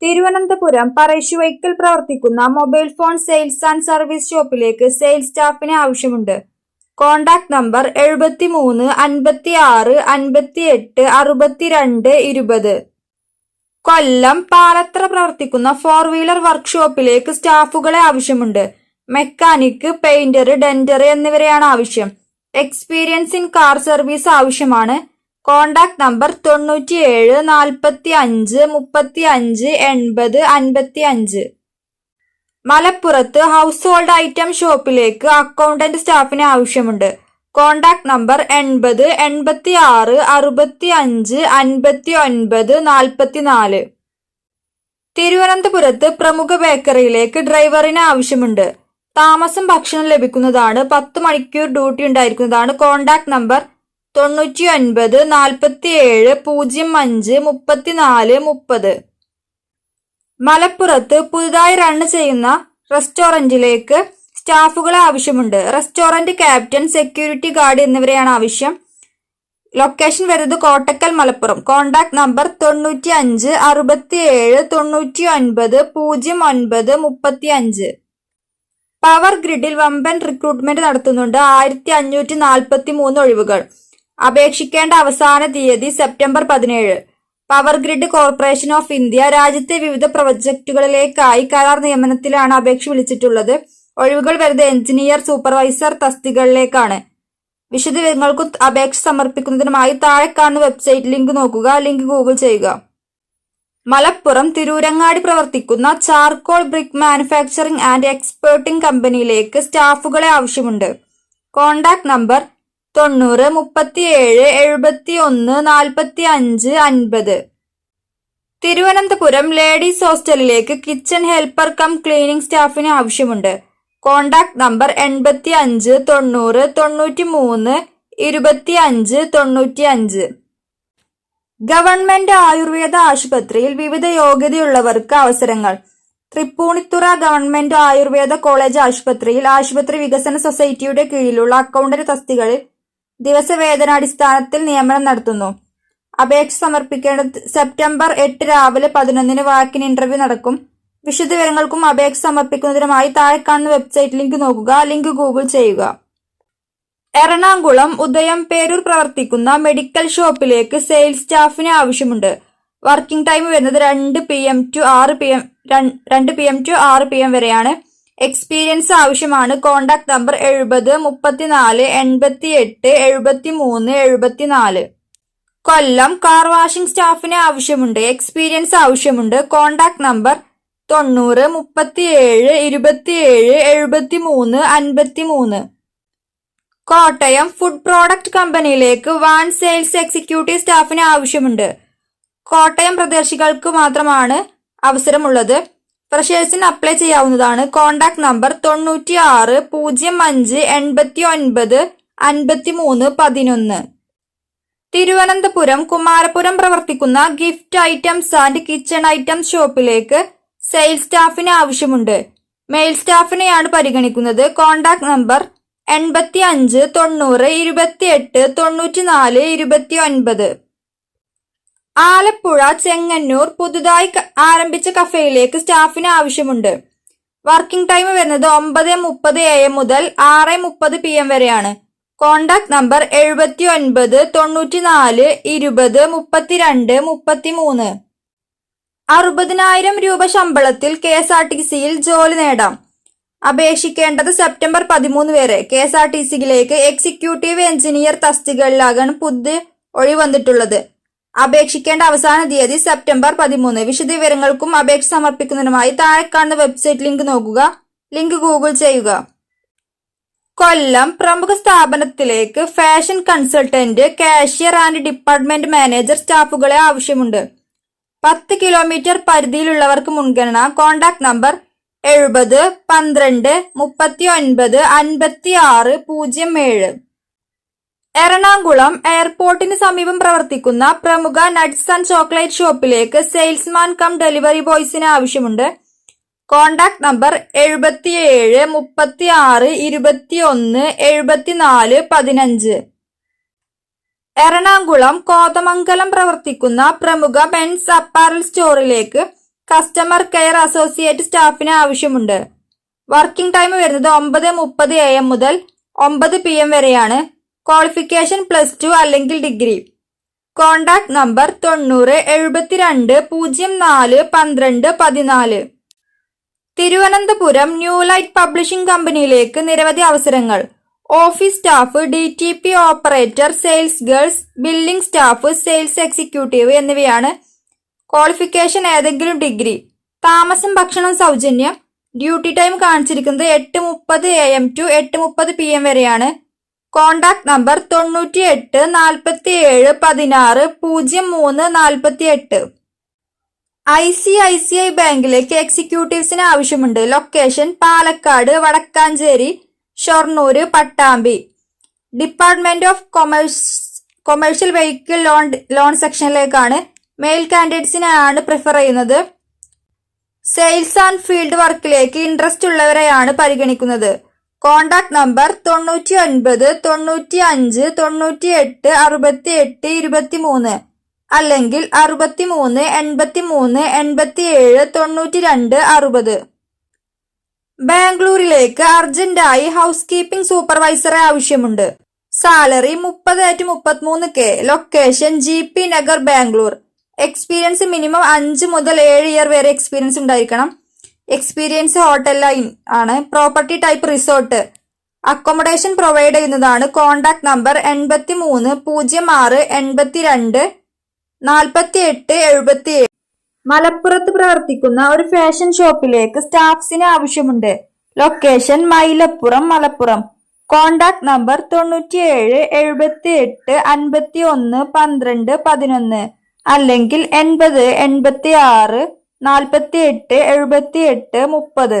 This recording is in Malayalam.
തിരുവനന്തപുരം പറശ്ശിവയ്ക്കൽ പ്രവർത്തിക്കുന്ന mobile phone sales and service ഷോപ്പിലേക്ക് സെയിൽസ് സ്റ്റാഫിനെ ആവശ്യമുണ്ട്. Contact number 73 56 58 62 20. കൊല്ലം പാലത്ര പ്രവർത്തിക്കുന്ന 4-വീലർ വർക്ക്ഷോപ്പിലേക്ക് സ്റ്റാഫുകളെ ആവശ്യമുണ്ട്. മെക്കാനിക്, പെയിന്റർ, ഡെന്റർ എന്നിവരെയാണ് ആവശ്യം. എക്സ്പീരിയൻസ് ഇൻ കാർ സർവീസ് ആവശ്യമാണ്. Contact number 97 45 35 80 55. മലപ്പുറത്ത് ഹൗസ് ഹോൾഡ് ഐറ്റം ഷോപ്പിലേക്ക് അക്കൗണ്ടന്റ് സ്റ്റാഫിനെ ആവശ്യമുണ്ട്. Contact number 80 86 65 59 44. തിരുവനന്തപുരത്ത് പ്രമുഖ ബേക്കറിയിലേക്ക് ഡ്രൈവറിനെ ആവശ്യമുണ്ട്. താമസം ഭക്ഷണം ലഭിക്കുന്നതാണ്. 10 മണിക്കൂർ ഡ്യൂട്ടി ഉണ്ടായിരിക്കുന്നതാണ്. Contact number 99 47 05 34 30. മലപ്പുറത്ത് പുതുതായി റൺ ചെയ്യുന്ന റെസ്റ്റോറന്റിലേക്ക് സ്റ്റാഫുകളെ ആവശ്യമുണ്ട്. റെസ്റ്റോറന്റ് ക്യാപ്റ്റൻ, സെക്യൂരിറ്റി ഗാർഡ് എന്നിവരെയാണ് ആവശ്യം. ലൊക്കേഷൻ വരുന്നത് Kottakkal, Malappuram. Contact number 95 67 99 09 35. Power ഗ്രിഡിൽ വമ്പൻ റിക്രൂട്ട്മെന്റ് നടത്തുന്നുണ്ട്. 1543 ഒഴിവുകൾ. അപേക്ഷിക്കേണ്ട അവസാന തീയതി September 17. Power grid corporation of India രാജ്യത്തെ വിവിധ പ്രൊജക്ടുകളിലേക്കായി കരാർ നിയമനത്തിലാണ് അപേക്ഷ വിളിച്ചിട്ടുള്ളത്. ഒഴിവുകൾ വരുന്നത് എഞ്ചിനീയർ, സൂപ്പർവൈസർ തസ്തികകളിലേക്കാണ്. വിശദവിവരങ്ങൾക്കും അപേക്ഷ സമർപ്പിക്കുന്നതിനുമായി താഴെ കാണുന്ന വെബ്സൈറ്റ് ലിങ്ക് നോക്കുക. ലിങ്ക് ഗൂഗിൾ ചെയ്യുക. മലപ്പുറം തിരൂരങ്ങാടി പ്രവർത്തിക്കുന്ന charcoal brick manufacturing and exporting കമ്പനിയിലേക്ക് സ്റ്റാഫുകളെ ആവശ്യമുണ്ട്. Contact number 90 37 71 45 50. തിരുവനന്തപുരം ലേഡീസ് ഹോസ്റ്റലിലേക്ക് കിച്ചൺ ഹെൽപ്പർ കം ക്ലീനിംഗ് സ്റ്റാഫിന് ആവശ്യമുണ്ട്. Contact number 85 90 93 25 95. ഗവൺമെന്റ് ആയുർവേദ ആശുപത്രിയിൽ വിവിധ യോഗ്യതയുള്ളവർക്ക് അവസരങ്ങൾ. തൃപ്പൂണിത്തുറ ഗവൺമെന്റ് ആയുർവേദ കോളേജ് ആശുപത്രിയിൽ ആശുപത്രി വികസന സൊസൈറ്റിയുടെ കീഴിലുള്ള അക്കൗണ്ടന്റ് തസ്തികകളിൽ ദിവസവേതനാടിസ്ഥാനത്തിൽ നിയമനം നടത്തുന്നു. അപേക്ഷ സമർപ്പിക്കേണ്ടത് സെപ്റ്റംബർ 8 രാവിലെ 11 വാക്കിൻ ഇന്റർവ്യൂ നടക്കും. വിശദവിവരങ്ങൾക്കും അപേക്ഷ സമർപ്പിക്കുന്നതിനുമായി താഴെ കാണുന്ന വെബ്സൈറ്റ് ലിങ്ക് നോക്കുക. ലിങ്ക് ഗൂഗിൾ ചെയ്യുക. എറണാകുളം ഉദയംപേരൂർ പ്രവർത്തിക്കുന്ന മെഡിക്കൽ ഷോപ്പിലേക്ക് സെയിൽസ് സ്റ്റാഫിനെ ആവശ്യമുണ്ട്. വർക്കിംഗ് ടൈം വരുന്നത് 2 PM to 6 PM വരെയാണ്. എക്സ്പീരിയൻസ് ആവശ്യമാണ്. Contact number 70 34 88 73 74. കൊല്ലം കാർ വാഷിംഗ് സ്റ്റാഫിനെ ആവശ്യമുണ്ട്. എക്സ്പീരിയൻസ് ആവശ്യമുണ്ട്. Contact number 90 37 27 73 53. Kottayam food product കമ്പനിയിലേക്ക് വാൻ സെയിൽസ് എക്സിക്യൂട്ടീവ് സ്റ്റാഫിനെ ആവശ്യമുണ്ട്. കോട്ടയം പ്രദേശികൾക്ക് മാത്രമാണ് അവസരമുള്ളത്. ഫ്രഷേഴ്സിന് അപ്ലൈ ചെയ്യാവുന്നതാണ്. Contact number 96 05 89 53 11. തിരുവനന്തപുരം കുമാരപുരം പ്രവർത്തിക്കുന്ന gift items and kitchen items ഷോപ്പിലേക്ക് സെയിൽസ് സ്റ്റാഫിന് ആവശ്യമുണ്ട്. മെയിൽ സ്റ്റാഫിനെയാണ് പരിഗണിക്കുന്നത്. Contact number 85 90 28 94 29. ആലപ്പുഴ ചെങ്ങന്നൂർ പുതുതായി ആരംഭിച്ച കഫേയിലേക്ക് സ്റ്റാഫിന് ആവശ്യമുണ്ട്. വർക്കിംഗ് ടൈം വരുന്നത് 9:30 AM മുതൽ 6:30 PM വരെയാണ്. Contact number 79 94 20 32 33. 60,000 രൂപ ശമ്പളത്തിൽ KSRTCയിൽ ജോലി നേടാം. അപേക്ഷിക്കേണ്ടത് സെപ്റ്റംബർ 13 വരെ. KSRTCയിലേക്ക് എക്സിക്യൂട്ടീവ് എഞ്ചിനീയർ തസ്തികകളിലാകാണ് പുതിയ ഒഴിവ് വന്നിട്ടുള്ളത്. അപേക്ഷിക്കേണ്ട അവസാന തീയതി സെപ്റ്റംബർ 13. വിശദവിവരങ്ങൾക്കും അപേക്ഷ സമർപ്പിക്കുന്നതിനുമായി താഴെ കാണുന്ന വെബ്സൈറ്റ് ലിങ്ക് നോക്കുക. ലിങ്ക് ഗൂഗിൾ ചെയ്യുക. കൊല്ലം പ്രമുഖ സ്ഥാപനത്തിലേക്ക് fashion consultant, cashier and department manager സ്റ്റാഫുകളെ ആവശ്യമുണ്ട്. 10 കിലോമീറ്റർ പരിധിയിലുള്ളവർക്ക് മുൻഗണന. Contact number 70 12 39 56 07. എറണാകുളം എയർപോർട്ടിന് സമീപം പ്രവർത്തിക്കുന്ന പ്രമുഖ നട്ട്സ് ആൻഡ് ചോക്ലേറ്റ് ഷോപ്പിലേക്ക് സെയിൽസ്മാൻ കം ഡെലിവറി ബോയ്സിന് ആവശ്യമുണ്ട്. Contact number 77 36 21 74 15. എറണാകുളം കോതമംഗലം പ്രവർത്തിക്കുന്ന പ്രമുഖ മെൻസ് അപ്പാരൽ സ്റ്റോറിലേക്ക് കസ്റ്റമർ കെയർ അസോസിയേറ്റ് സ്റ്റാഫിന് ആവശ്യമുണ്ട്. വർക്കിംഗ് ടൈം വരുന്നത് 9:30 AM മുതൽ 9 PM വരെയാണ്. ക്വാളിഫിക്കേഷൻ +2 അല്ലെങ്കിൽ degree. Contact number 90 72 04 12 14. Thiruvananthapuram new light publishing കമ്പനിയിലേക്ക് നിരവധി അവസരങ്ങൾ. Office staff, DTP operator, sales girls, billing staff, sales executive എന്നിവയാണ്. ക്വാളിഫിക്കേഷൻ ഏതെങ്കിലും ഡിഗ്രി. താമസം ഭക്ഷണം സൗജന്യം. ഡ്യൂട്ടി ടൈം കാണിച്ചിരിക്കുന്നത് 8:30 AM to 8:30 PM വരെയാണ്. Contact number 98 47 16 03 48. ICICI ബാങ്കിലേക്ക് എക്സിക്യൂട്ടീവ്സിന് ആവശ്യമുണ്ട്. Location Palakkad, Vadakkanchery, Shoranur, Pattambi. Department of commercial vehicle loan സെക്ഷനിലേക്കാണ്. മെയിൽ കാൻഡിഡേറ്റ്സിനെയാണ് പ്രിഫർ ചെയ്യുന്നത്. സെയിൽസ് ആൻഡ് ഫീൽഡ് വർക്കിലേക്ക് ഇൻട്രസ്റ്റ് ഉള്ളവരെയാണ് പരിഗണിക്കുന്നത്. കോണ്ടാക്ട് നമ്പർ 99 95 98 68 23 അല്ലെങ്കിൽ 63 83 87 92 60. ബാംഗ്ലൂരിലേക്ക് അർജന്റായി ഹൗസ് കീപ്പിംഗ് സൂപ്പർവൈസറെ ആവശ്യമുണ്ട്. Salary 30 to 33K. Location GP Nagar, Bangalore. Experience minimum 5 മുതൽ 7 ഇയർ വരെ എക്സ്പീരിയൻസ് ഉണ്ടായിരിക്കണം. എക്സ്പീരിയൻസ് ഹോട്ടൽ ലൈൻ ആണ്. Property type resort. Accommodation provide ചെയ്യുന്നതാണ്. Contact number 83 06 82 48 77. മലപ്പുറത്ത് പ്രവർത്തിക്കുന്ന ഒരു ഫാഷൻ ഷോപ്പിലേക്ക് സ്റ്റാഫ്സിന് ആവശ്യമുണ്ട്. Location Mylapuram, Malappuram. Contact number 97 78 51 12 11 അല്ലെങ്കിൽ 80 86 48 78 30.